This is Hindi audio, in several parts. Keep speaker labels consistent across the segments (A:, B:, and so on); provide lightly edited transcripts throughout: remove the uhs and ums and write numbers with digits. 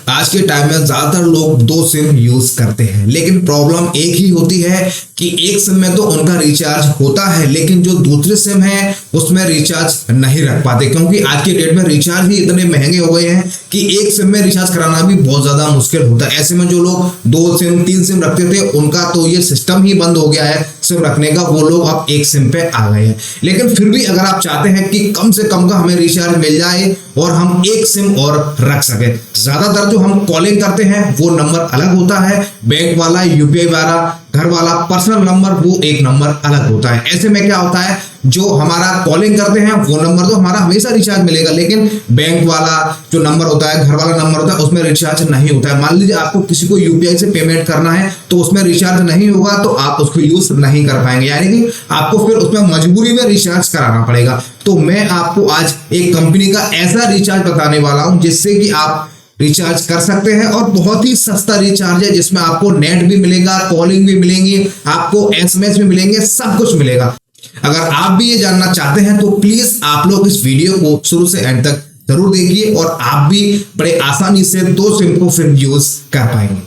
A: आज के टाइम में ज्यादातर लोग दो सिम यूज करते हैं, लेकिन प्रॉब्लम एक ही होती है कि एक सिम में तो उनका रिचार्ज होता है, लेकिन जो दूसरे सिम है उसमें रिचार्ज नहीं रख पाते, क्योंकि आज के डेट में रिचार्ज ही इतने महंगे हो गए हैं कि एक सिम में रिचार्ज कराना भी बहुत ज्यादा मुश्किल होता है। ऐसे में जो लोग 2 सिम 3 सिम रखते थे उनका तो ये सिस्टम ही बंद हो गया है सिम रखने का, वो लोग अब एक सिम पे आ गए हैं। लेकिन फिर भी अगर आप चाहते हैं कि कम से कम का हमें रिचार्ज मिल जाए और हम एक सिम और रख सके, ज्यादातर जो हम कॉलिंग करते हैं वो नंबर अलग होता है, बैंक वाला, यूपीआई वाला, घर वाला, पर्सनल नंबर वो एक नंबर अलग होता है। ऐसे में क्या होता है, जो हमारा कॉलिंग करते हैं वो नंबर तो हमारा हमेशा रिचार्ज मिलेगा, लेकिन बैंक वाला जो नंबर होता है, घर वाला नंबर होता है, उसमें रिचार्ज नहीं होता है। मान लीजिए आपको किसी को यूपीआई से पेमेंट करना है तो उसमें रिचार्ज नहीं होगा तो आप उसको यूज नहीं कर पाएंगे, यानी कि आपको फिर उसमें मजबूरी में रिचार्ज कराना पड़ेगा। तो मैं आपको आज एक कंपनी का ऐसा रिचार्ज बताने वाला हूं जिससे कि आप रिचार्ज कर सकते हैं, और बहुत ही सस्ता रिचार्ज है जिसमें आपको नेट भी मिलेगा, कॉलिंग भी मिलेंगी, आपको एसएमएस भी मिलेंगे, सब कुछ मिलेगा। अगर आप भी ये जानना चाहते हैं तो प्लीज आप लोग इस वीडियो को शुरू से एंड तक जरूर देखिए और आप भी बड़े आसानी से 2 सिम को फिर यूज कर पाएंगे।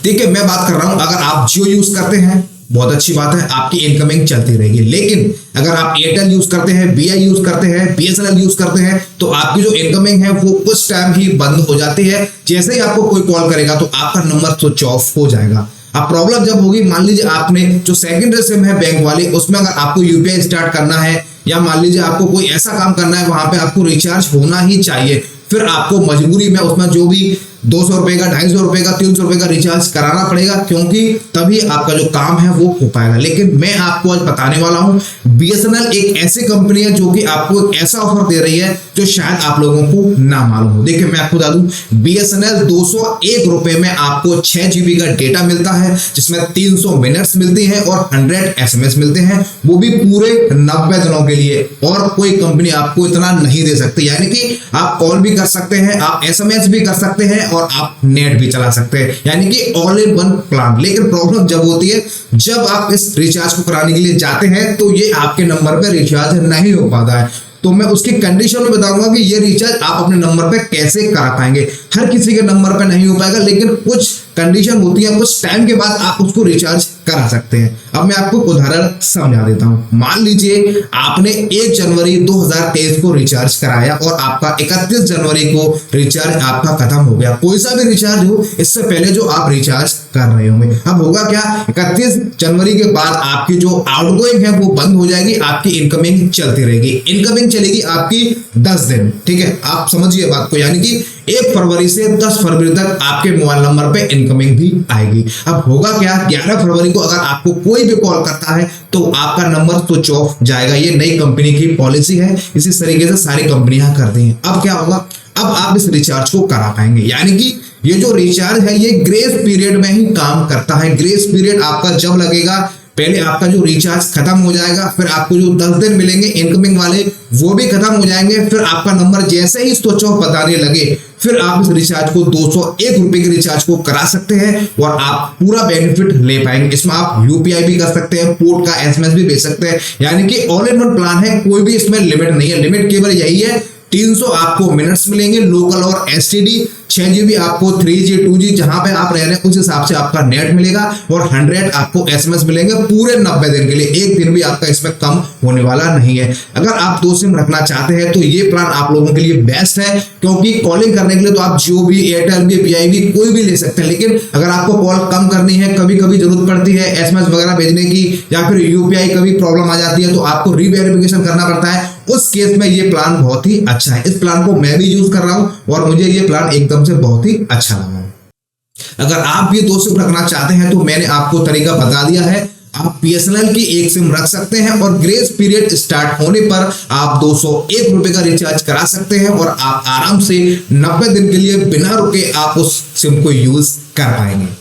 A: देखिए, मैं बात कर रहा हूं, अगर आप जियो यूज करते हैं बहुत अच्छी बात है, आपकी इनकमिंग चलती रहेगी। लेकिन अगर आप एयरटेल यूज करते हैं, बीआई यूज करते हैं, बीएसएनएल यूज करते हैं तो आपकी जो इनकमिंग है वो कुछ टाइम ही बंद हो जाती है। जैसे ही आपको कोई कॉल करेगा तो आपका नंबर स्विच ऑफ हो जाएगा। अब प्रॉब्लम जब होगी, मान लीजिए आपने जो सेकेंडरी सिम है बैंक वाली, उसमें अगर आपको यूपीआई स्टार्ट करना है या मान लीजिए आपको कोई ऐसा काम करना है वहां पे आपको रिचार्ज होना ही चाहिए, फिर आपको मजबूरी में उसमें जो भी 200 रुपए का, 250 रुपए का, 300 रुपए का रिचार्ज कराना पड़ेगा, क्योंकि तभी आपका जो काम है वो हो पाएगा। लेकिन मैं आपको आज बताने वाला हूं, बीएसएनएल एक ऐसी कंपनी है जो कि आपको एक ऐसा ऑफर दे रही है जो शायद आप लोगों को ना मालूम हो। देखिए, मैं आपको बता दूं, बीएसएनएल 201 रुपए में आपको 6 GB का डेटा मिलता है, जिसमें 300 मिनट्स मिलती है और 100 एसएमएस मिलते हैं, वो भी पूरे 90 दिनों के लिए। और कोई कंपनी आपको इतना नहीं दे सकती, यानी कि आप कॉल भी कर सकते हैं, आप एसएमएस भी कर सकते हैं और आप नेट भी चला सकते हैं, यानी कि ऑल इन वन प्लान। लेकिन प्रॉब्लम जब होती है, जब आप इस रिचार्ज को कराने के लिए जाते हैं तो ये आपके नंबर पे रिचार्ज नहीं हो पाता है। तो मैं उसकी कंडीशन भी बताऊंगा कि ये रिचार्ज आप अपने नंबर पे कैसे करा पाएंगे। हर किसी के नंबर पे नहीं हो पाएगा, लेकिन कुछ कंडीशन होती है, कुछ टाइम के बाद आप उसको रिचार्ज करा सकते हैं। अब मैं आपको उदाहरण समझा देता हूं। मान लीजिए आपने 1 जनवरी 2023 को रिचार्ज कराया और आपका 31 जनवरी को रिचार्ज आपका खत्म हो गया। कोई सा भी रिचार्ज हो, इससे पहले जो आप रिचार्ज कर रहे होंगे, अब होगा क्या, 31 जनवरी के बाद आपकी जो आउटगोइंग है वो बंद हो जाएगी, आपकी इनकमिंग चलती रहेगी। इनकमिंग चलेगी आपकी 10 दिन, ठीक है, आप समझिए बात को, यानी कि 1 फरवरी से 10 फरवरी तक आपके मोबाइल नंबर पे इनकमिंग भी आएगी। अब होगा क्या, 11 फरवरी को अगर आपको कोई भी कॉल करता है तो आपका नंबर स्विच ऑफ जाएगा। ये नई कंपनी की पॉलिसी है, इसी तरीके से सारी कंपनियां करती हैं। अब क्या होगा, अब आप इस रिचार्ज को करा पाएंगे, यानी कि ये जो रिचार्ज है ये ग्रेस पीरियड में ही काम करता है। ग्रेस पीरियड आपका जब लगेगा, पहले आपका जो रिचार्ज खत्म हो जाएगा, फिर आपको जो 10 दिन मिलेंगे इनकमिंग वाले वो भी खत्म हो जाएंगे, फिर आपका नंबर जैसे ही स्विच ऑफ बताने लगे फिर आप इस रिचार्ज को 201 रुपए के रिचार्ज को करा सकते हैं और आप पूरा बेनिफिट ले पाएंगे। इसमें आप यूपीआई भी कर सकते हैं, पोर्ट का एसएमएस भी भेज सकते हैं, यानी कि ऑल इन वन प्लान है, कोई भी इसमें लिमिट नहीं है। लिमिट केवल यही है, 300 आपको मिनट्स मिलेंगे लोकल और एसटीडी, 6 GB आपको 3G 2G जहां पे आप रह रहे हैं उस हिसाब से आपका नेट मिलेगा और 100 आपको एसएमएस मिलेंगे पूरे 90 दिन के लिए। एक दिन भी आपका इसमें कम होने वाला नहीं है। अगर आप 2 सिम रखना चाहते हैं तो ये प्लान आप लोगों के लिए बेस्ट है, क्योंकि कॉलिंग करने के लिए तो आप जियो भी, एयरटेल भी, बीआई भी कोई भी ले सकते हैं, लेकिन अगर आपको कॉल कम करनी है, कभी कभी जरूरत पड़ती है एसएमएस वगैरह भेजने की या फिर यूपीआई कभी प्रॉब्लम आ जाती है तो आपको रीवेरिफिकेशन करना पड़ता है, उस केस में ये प्लान बहुत ही अच्छा है। इस प्लान को मैं भी यूज कर रहा हूं और मुझे ये प्लान एकदम से बहुत ही अच्छा लगा। अगर आप भी 2 सिम रखना चाहते हैं तो मैंने आपको तरीका बता दिया है। आप बीएसएनएल की 1 सिम रख सकते हैं और ग्रेस पीरियड स्टार्ट होने पर आप 201 रुपए का रिचार्ज करा सकते हैं और आप आराम से 90 दिन के लिए बिना रुके आप उस सिम को यूज कर पाएंगे।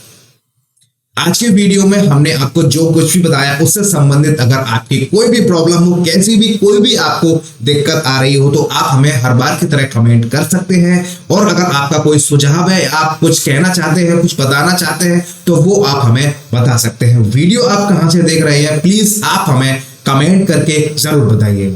A: आज के वीडियो में हमने आपको जो कुछ भी बताया उससे संबंधित अगर आपकी कोई भी प्रॉब्लम हो, कैसी भी कोई भी आपको दिक्कत आ रही हो तो आप हमें हर बार की तरह कमेंट कर सकते हैं। और अगर आपका कोई सुझाव है, आप कुछ कहना चाहते हैं, कुछ बताना चाहते हैं तो वो आप हमें बता सकते हैं। वीडियो आप कहां से देख रहे हैं प्लीज आप हमें कमेंट करके जरूर बताइए।